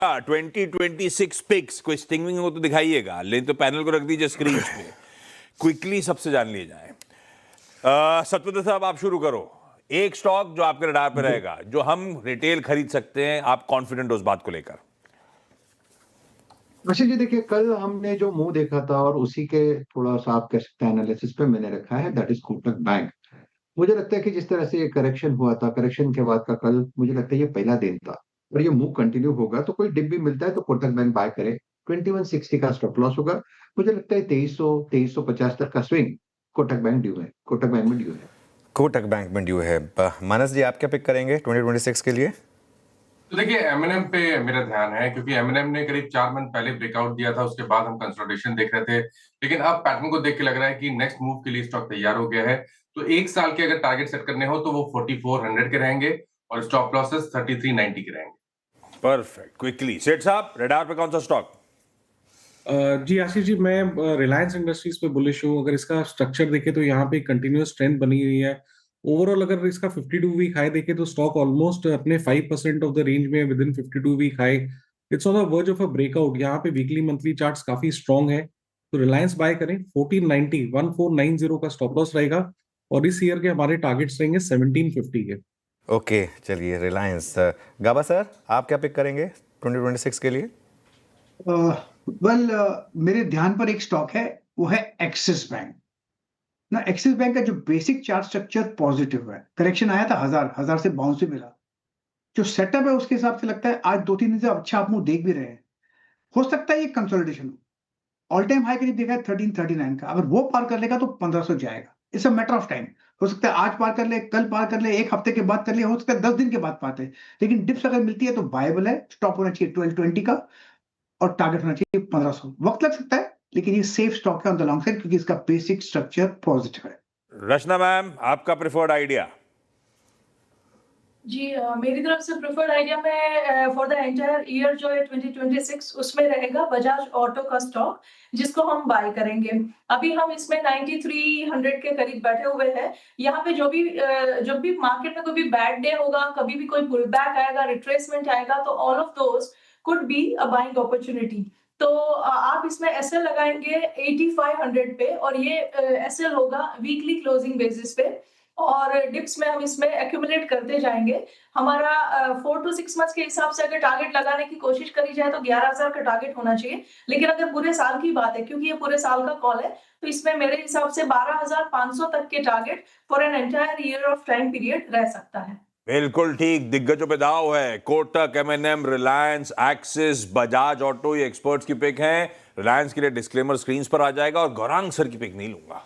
2026 pics कोई stinging हो तो दिखाइएगा, लेकिन तो पैनल को रख दीजिए स्क्रीन पे, क्विकली सबसे जान लिए जाए। सतविंदर साहब आप शुरू करो। एक स्टॉक जो आपके रडार पे रहेगा, जो हम रिटेल खरीद सकते हैं, आप कॉन्फिडेंट हो उस बात को लेकर? वैसे जी देखिए, कल हमने जो मुंह देखा था और उसी के थोड़ा सा आप कह सकते हैं एनालिसिस पे मैंने रखा है, दैट इज कोटक बैंक। मुझे लगता है कि जिस तरह से ये करेक्शन हुआ था, करेक्शन के बाद का कल, मुझे लगता है ये पहला दिन था और ये मूव कंटिन्यू होगा तो कोई डिप भी मिलता है तो कोटक बैंक बाय करे। 2160 का स्टॉप लॉस होगा। मुझे लगता है 2350 तक का स्विंग कोटक बैंक ड्यू है, कोटक बैंक में ड्यू है। कोटक बैंक में ड्यू है। मानस जी, आप क्या पिक करेंगे 2026 के लिए? तो देखिए, एमएनएम पे मेरा ध्यान है, क्योंकि एमएनएम ने करीब 4 मंथ पहले ब्रेकआउट दिया था, उसके बाद हम कंसोलिडेशन देख रहे थे। लेकिन अब पैटर्न को देख के लग रहा है कि नेक्स्ट मूव के लिए स्टॉक तैयार हो गया है। तो एक साल के अगर टारगेट सेट करने हो तो वो 4400 के रहेंगे और स्टॉप लॉसेस 3390 के रहेंगे। परफेक्ट। क्विकली सेठ साहब, रडार पे कौन सा स्टॉक? जी आशीष जी, मैं रिलायंस इंडस्ट्रीज पे बुलिश हूँ। अगर इसका स्ट्रक्चर देखें तो यहाँ पे कंटिन्यूअस ट्रेंड बनी हुई है। ओवरऑल अगर इसका 52 वीक हाई देखें तो स्टॉक ऑलमोस्ट अपने 5% ऑफ द रेंज में within 52 week high. It's on the verge of a breakout. यहाँ पे वीकली मंथली चार्ट्स काफी स्ट्रॉन्ग है, तो रिलायंस बाय करें। 1490 का स्टॉप लॉस रहेगा और इस ईयर के हमारे टारगेट्स रहेंगे 1750 के। ओके, चलिए रिलायंस। गाबा सर, आप क्या पिक करेंगे 2026 के लिए? मेरे ध्यान पर एक स्टॉक है, वो है एक्सिस बैंक ना। एक्सिस बैंक का जो बेसिक चार्ट स्ट्रक्चर पॉजिटिव है, करेक्शन आया था 1000 से बाउंस भी मिला। जो सेटअप है उसके हिसाब से लगता है आज 2-3 दिन से अच्छा आप मुंह देख भी रहे हैं। हो सकता है ये कंसोलिडेशन हो। ऑल टाइम हाई करीब देखा है 1339 का, अगर वो पार कर लेगा तो 1500 जाएगा। It's a matter of time. हो सकता है आज पार कर ले, कल पार कर ले, एक हफ्ते के बाद कर ले, हो सकता है 10 दिन के बाद पाते हैं। लेकिन डिप्स अगर मिलती है तो बायबल है। स्टॉप होना चाहिए 1220 का और टारगेट होना चाहिए 1500। वक्त लग सकता है लेकिन ये सेफ स्टॉक है ऑन द लॉन्ग साइड, क्योंकि इसका बेसिक स्ट्रक्चर पॉजिटिव है। रचना मैम, आपका प्रेफर्ड आइडिया? जी मेरी तरफ से प्रेफर्ड आइडिया में फॉर द एंटायर ईयर जो है 2026 उसमें रहेगा बजाज ऑटो का स्टॉक, जिसको हम बाय करेंगे। अभी हम इसमें 9300 के करीब बैठे हुए हैं। यहाँ पे जब भी मार्केट में कोई भी बैड डे होगा, कभी भी कोई पुल बैक आएगा, रिट्रेसमेंट आएगा, तो all of those could be a buying opportunity. तो आप इसमें एसएल लगाएंगे 8500 पे और ये एसएल होगा वीकली क्लोजिंग बेसिस पे और डिप्स में हम इसमें एक्यूमुलेट करते जाएंगे। हमारा 4 to 6 मंथ्स के हिसाब से अगर टारगेट लगाने की कोशिश करी जाए तो 11000 का टारगेट होना चाहिए। लेकिन अगर पूरे साल की बात है, क्योंकि ये पूरे साल का कॉल है, तो इसमें मेरे हिसाब से 12500 तक के target for an entire year of time period रह सकता है। बिल्कुल ठीक। दिग्गजों पे दाव है। Kotak, M N M, Reliance, Axis, Bajaj auto, ये एक्सपर्ट्स की पिक हैं। रिलायंस के लिए डिस्क्लेमर स्क्रीन पर आ जाएगा और गौरांग सर की पिक नहीं लूंगा।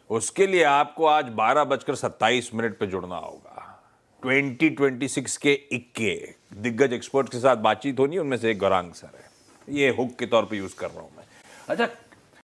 उसके लिए आपको आज 12:27 पे जुड़ना होगा। 2026 के इक्के दिग्गज एक्सपर्ट्स के साथ बातचीत होनी है, उनमें से एक गौरांग सर है। ये हुक के तौर पे यूज कर रहा हूं मैं। अच्छा,